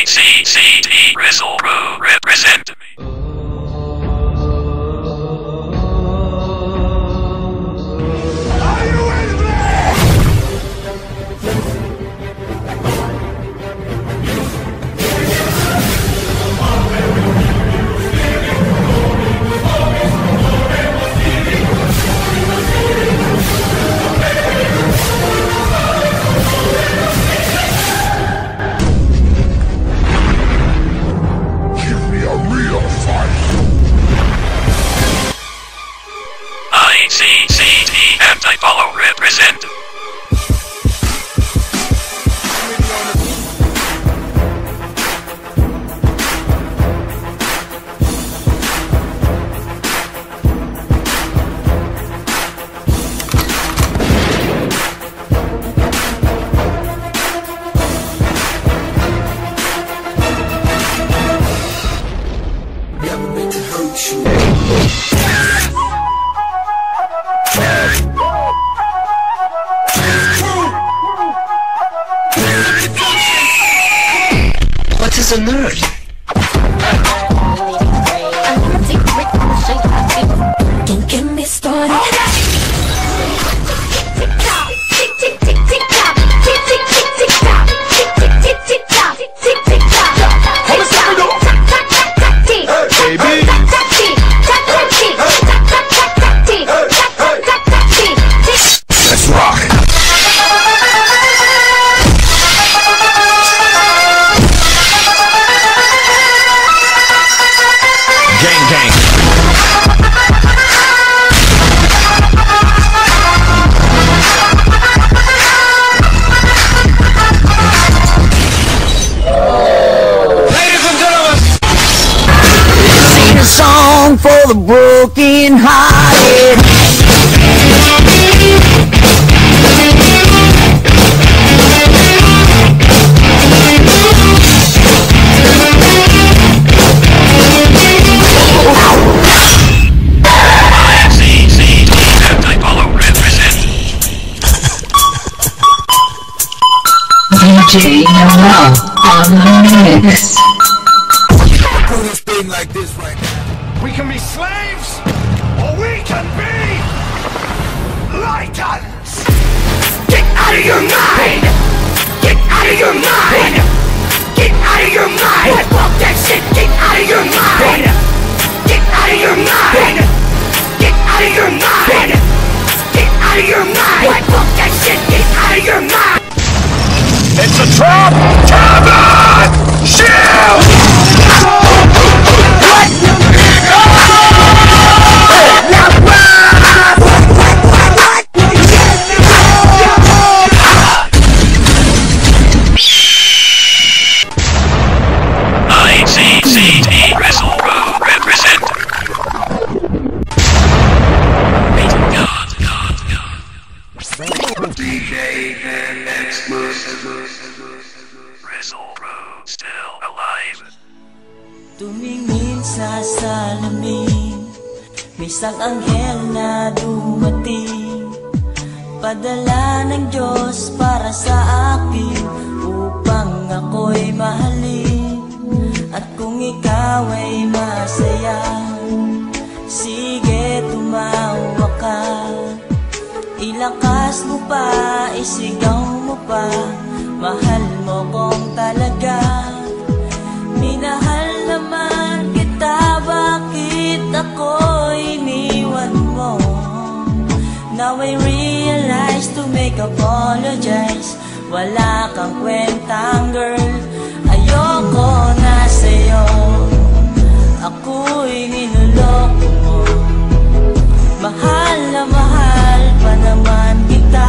ICCT Rizzle Pro represent me. Are you with me? Give me a real fight. ICCT Anti-Follow represent. Never meant to hurt you. What is a nerd? Don't get me started. Let's rock. Gang gang. Ladies and gentlemen. Sing a song for the broken hearted. ICCT Anti-Follow represent. DJ Noel on the mix. Do this thing like this right now. We can be slaves, or we can be lightons. Get out of your mind! Get out of your mind! Get out of your mind! Fuck that shit! Get out of your mind! Get out of your mind! Get out of your mind! Get out of your mind! Fuck that shit! Get out of your mind! It's a trap! Cabin! Shield! ICCT Rizzle Pro represent. God. DJ and expert. Rizzle Pro still alive. Tumingin sa salamin, may isang anghel na dumating. Padala ng Diyos para sa akin, upang ako'y mahalin. At kung ikaw ay masaya, sige tumawa ka. Ilakas mo pa, isigaw mo pa, mahal mo kong talaga. Minahal naman kita, bakit ako iniwan mo? Now I realize to make apologize, wala kang kwentang girl, ayoko na sa'yo. Ako'y niloloko mo, mahal na mahal pa naman kita,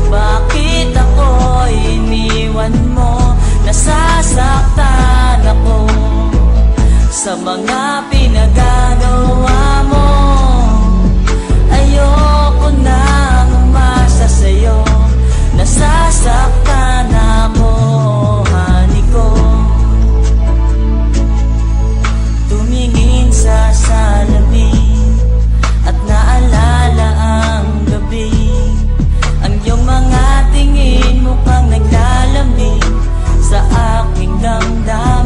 bakit ako iniwan mo? Nasasaktan ako sa mga pinagagawa mo. Ayoko nang umasa sa'yo, nasasaktan ako, honey ko. Tumingin sa salamin at naalala ang gabi, ang iyong mga tingin mukhang naglalamig sa aking damdamin.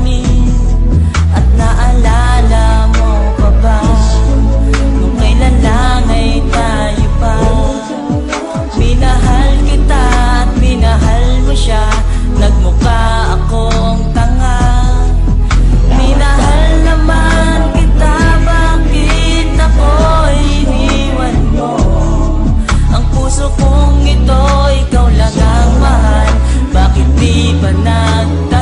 ba nagtatanong